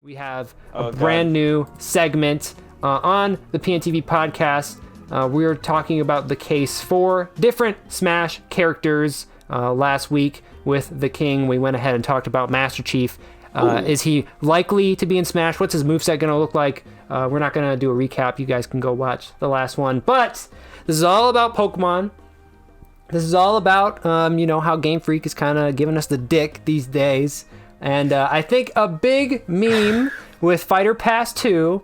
We have a brand new segment on the PNTV podcast. We're talking about the case for different Smash characters. Last week with the King, we went ahead and talked about Master Chief. Is he likely to be in Smash? What's his moveset going to look like? We're not going to do a recap. You guys can go watch the last one. But this is all about Pokemon. This is all about, how Game Freak is kind of giving us the dick these days. And I think a big meme with Fighter Pass 2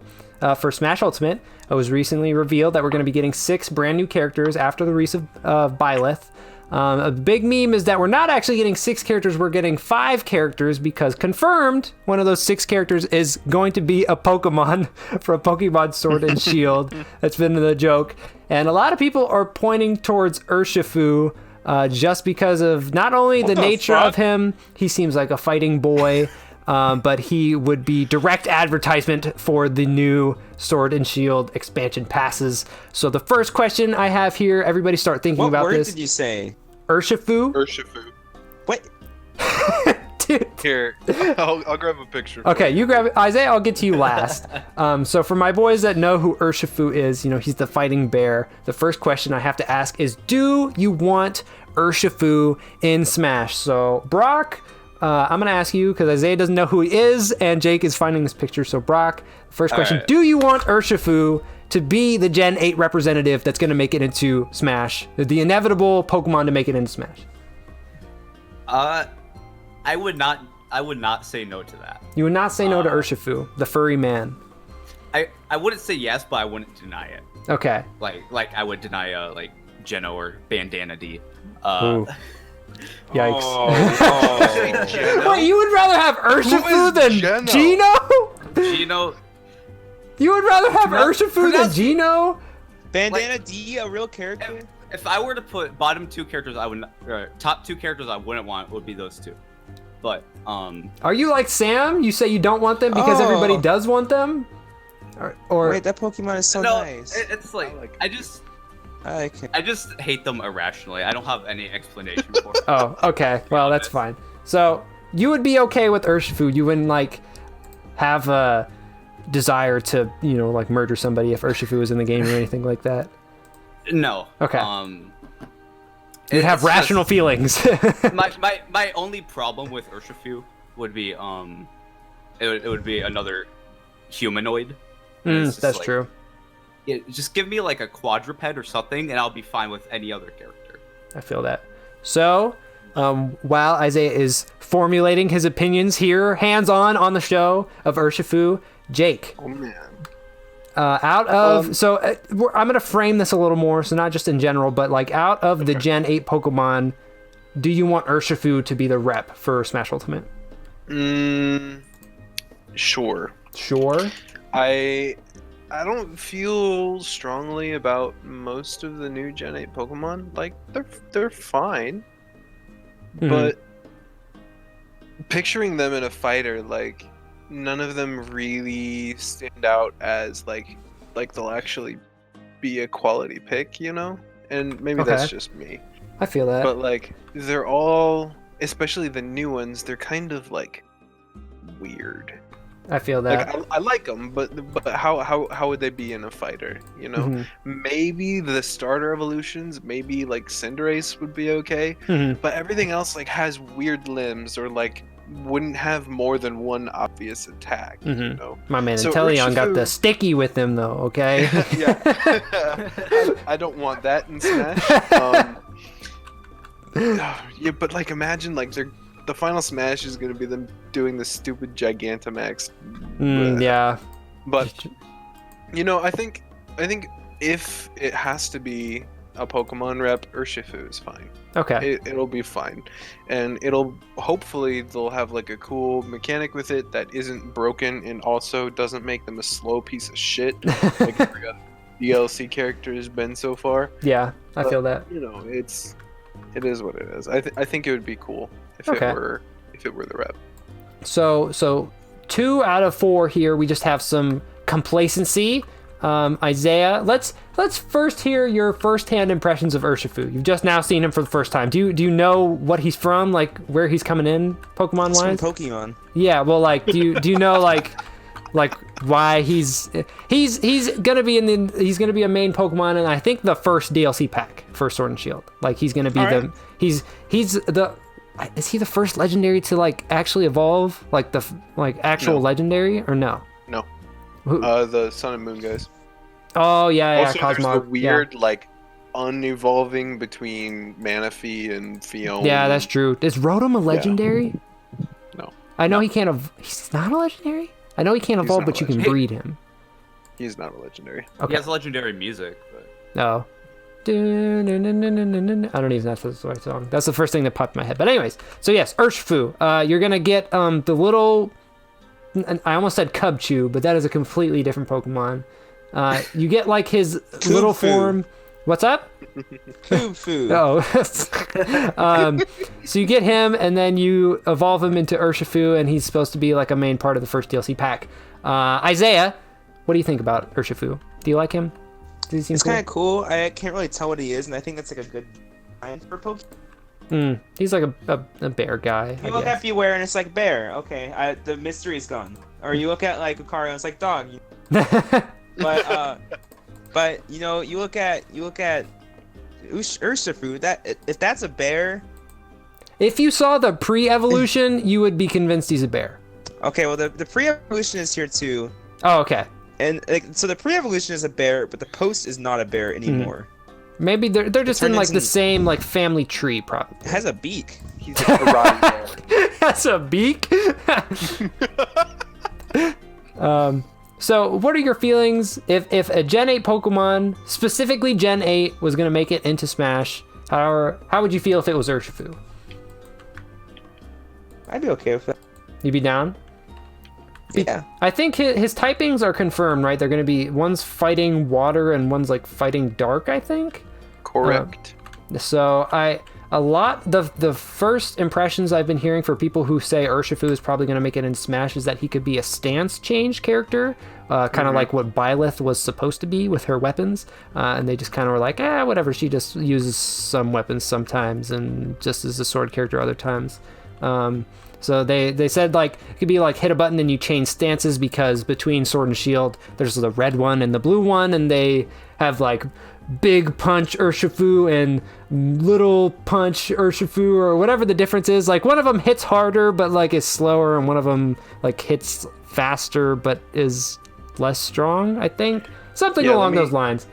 for Smash Ultimate was recently revealed that we're going to be getting 6 brand new characters after the release of Byleth. A big meme is that we're not actually getting 6 characters, we're getting 5 characters because confirmed one of those 6 characters is going to be a Pokemon for a Pokemon Sword and Shield. That's been the joke. And a lot of people are pointing towards Urshifu. Just because of not only the nature of him, he seems like a fighting boy, but he would be direct advertisement for the new Sword and Shield expansion passes. So the first question I have here, everybody start thinking about this. What word did you say? Urshifu? Urshifu. What? Dude. Here, I'll grab a picture. Okay, you grab it. Isaiah, I'll get to you last. So for my boys that know who Urshifu is, he's the fighting bear. The first question I have to ask is, do you want Urshifu in Smash? So Brock, I'm going to ask you because Isaiah doesn't know who he is and Jake is finding this picture. So Brock, first question, do you want Urshifu to be the Gen 8 representative that's going to make it into Smash? The inevitable Pokemon to make it into Smash? I would not say no to that. You would not say no to Urshifu, the furry man. I wouldn't say yes, but I wouldn't deny it. Okay. Like I would deny Geno or Bandana D. Ooh. Yikes. Oh. Wait, you would rather have Urshifu than Geno? Geno. You would rather have Urshifu than Geno? Bandana D, a real character? If I were to put bottom 2 characters, top 2 characters I wouldn't want would be those 2. But are you like Sam? You say you don't want them because everybody does want them? Or wait, that Pokemon is so nice. It's like I just hate them irrationally. I don't have any explanation for it. Oh, okay. Well, that's fine. So you would be okay with Urshifu. You wouldn't have a desire to murder somebody if Urshifu was in the game or anything like that. No. Okay. You'd have rational feelings. my only problem with Urshifu would be it would be another humanoid. That's true. Yeah, just give me a quadruped or something, and I'll be fine with any other character. I feel that. So, while Isaiah is formulating his opinions here, hands-on the show of Urshifu, Jake. Oh man. I'm gonna frame this a little more, so not just in general, but out of the Gen 8 Pokemon, do you want Urshifu to be the rep for Smash Ultimate? Sure. Sure. I don't feel strongly about most of the new Gen 8 Pokemon. They're fine. Mm-hmm. But picturing them in a fighter, none of them really stand out as they'll actually be a quality pick, And maybe that's just me. I feel that. But they're all, especially the new ones, they're kind of weird. I feel that. I like them, but how would they be in a fighter? Mm-hmm. Maybe the starter evolutions, maybe Cinderace would be okay, Mm-hmm. but everything else has weird limbs or wouldn't have more than one obvious attack. Mm-hmm. My man So Inteleon got Urshifu- the sticky with him though. Okay. Yeah, I don't want that in Smash. Yeah, but imagine the final Smash is gonna be them doing the stupid Gigantamax. Yeah. But I think if it has to be a Pokemon rep, Urshifu is fine. Okay. It'll be fine, and hopefully they'll have a cool mechanic with it that isn't broken and also doesn't make them a slow piece of shit like every other DLC character has been so far. Yeah, I feel that. It is what it is. I think it would be cool if it were the rep. So 2 out of 4 here. We just have some complacency. Isaiah, let's first hear your first-hand impressions of Urshifu. You've just now seen him for the first time. Do you know what he's from, like where he's coming in, Pokemon wise? From Pokemon. Yeah, well, like, do you know like why he's gonna be he's gonna be a main Pokemon in I think the first DLC pack for Sword and Shield. Like he's gonna be is he the first legendary to like actually evolve, like the actual legendary, or no? No. Who? The Sun and Moon guys. Oh yeah, Also, Cosmog. there's the weird like unevolving between Manaphy and Fiona. Yeah, that's true. Is Rotom a legendary? No. I know he can't. He's not a legendary. I know he can't evolve, but you can breed him. He's not a legendary. Okay. He has legendary music, but No. I don't even know if that's the right song. That's the first thing that popped in my head. But anyways, so yes, Urshifu. You're gonna get the little. I almost said Cubchoo, but that is a completely different Pokemon. You get like his little form. What's up? Fufu. Oh. So you get him, and then you evolve him into Urshifu, and he's supposed to be like a main part of the first DLC pack. Isaiah, what do you think about Urshifu? Do you like him? Does he seem It's cool? kind of cool. I can't really tell what he is, and I think that's like a good sign for Pokemon. He's like a bear guy. You look at Beware, and it's like bear. Okay, the mystery's gone. Or you look at like Lucario, and it's like dog. But you know, you look at Urshifu. That if that's a bear. If you saw the pre-evolution, you would be convinced he's a bear. Okay, well the pre-evolution is here too. Oh, okay. And so the pre-evolution is a bear, but the post is not a bear anymore. Maybe they're just in like the same like family tree, probably. It has a beak. He's a karate bear. That's a beak. So what are your feelings if a Gen 8 Pokemon, specifically Gen 8, was gonna make it into Smash? How would you feel if it was Urshifu? I'd be okay with that. You'd be down? Yeah. I think his typings are confirmed, right? They're gonna be, one's fighting water and one's like fighting dark, I think. Correct. So the first impressions I've been hearing for people who say Urshifu is probably going to make it in Smash is that he could be a stance change character, kind of like what Byleth was supposed to be with her weapons, and they just kind of were like, whatever, she just uses some weapons sometimes and just is a sword character other times. So they said like it could be like hit a button and you change stances, because between Sword and Shield there's the red one and the blue one, and they have like big punch Urshifu and little punch Urshifu, or whatever the difference is. Like one of them hits harder but like is slower, and one of them like hits faster but is less strong, I think. Something along those lines.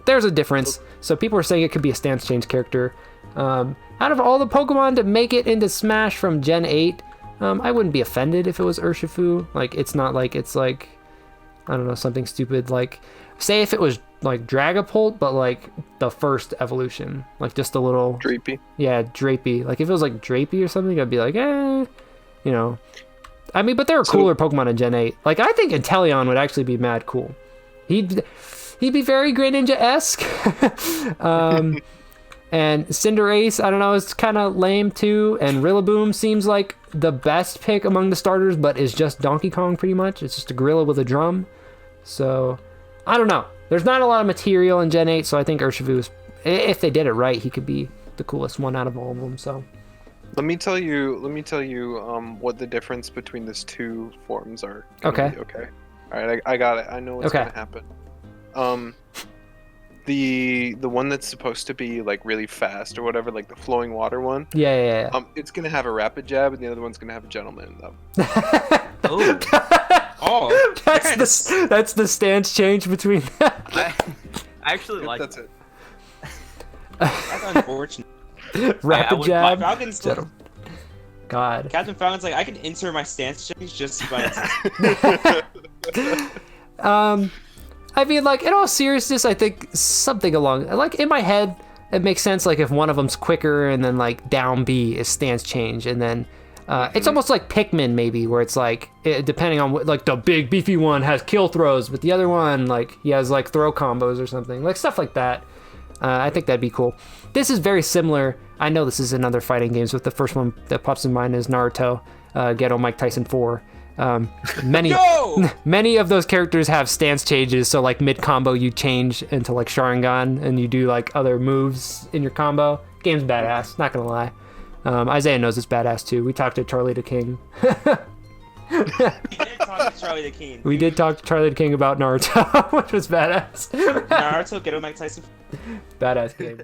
There's a difference. So people are saying it could be a stance change character. Out of all the Pokemon to make it into Smash from Gen 8, I wouldn't be offended if it was Urshifu. Like it's not like it's like, I don't know, something stupid. Like say if it was like Dragapult, but like the first evolution, like just a little Drapey. Yeah, Drapey. Like if it was like Drapey or something, I'd be like, you know. I mean, but there are cooler Pokemon in Gen 8. Like I think Inteleon would actually be mad cool. He'd be very Greninja-esque. And Cinderace, I don't know, is kind of lame too. And Rillaboom seems like the best pick among the starters, but is just Donkey Kong pretty much. It's just a gorilla with a drum. So I don't know. There's not a lot of material in Gen 8, so I think Urshifu, if they did it right, he could be the coolest one out of all of them. So let me tell you what the difference between these two forms are. Okay. Okay. All right, I got it. I know what's gonna happen. The one that's supposed to be like really fast or whatever, like the flowing water one. Yeah. It's gonna have a rapid jab, and the other one's gonna have a gentleman though. Oh, that's the stance change between them. I actually like That's it. that's unfortunate. Rapid jab. Falcon's God. Captain Falcon's like, I can insert my stance change just by. I mean, like, in all seriousness, I think something along, like, in my head, it makes sense, like, if one of them's quicker, and then, like, down B is stance change, and then, it's almost like Pikmin, maybe, where it's, like, depending on what, like, the big, beefy one has kill throws, but the other one, like, he has, like, throw combos or something, like, stuff like that. I think that'd be cool. This is very similar. I know this is in other fighting games, but the first one that pops in mind is Naruto, Geto Mike Tyson 4. Many No! many of those characters have stance changes, so like mid combo you change into like Sharingan and you do like other moves in your combo. Game's badass, not gonna lie. Isaiah knows it's badass too. We talked to Charlie the King. We did talk to Charlie the King. We did talk to Charlie the King about Naruto, which was badass. Naruto, get him Mike Tyson. Badass game.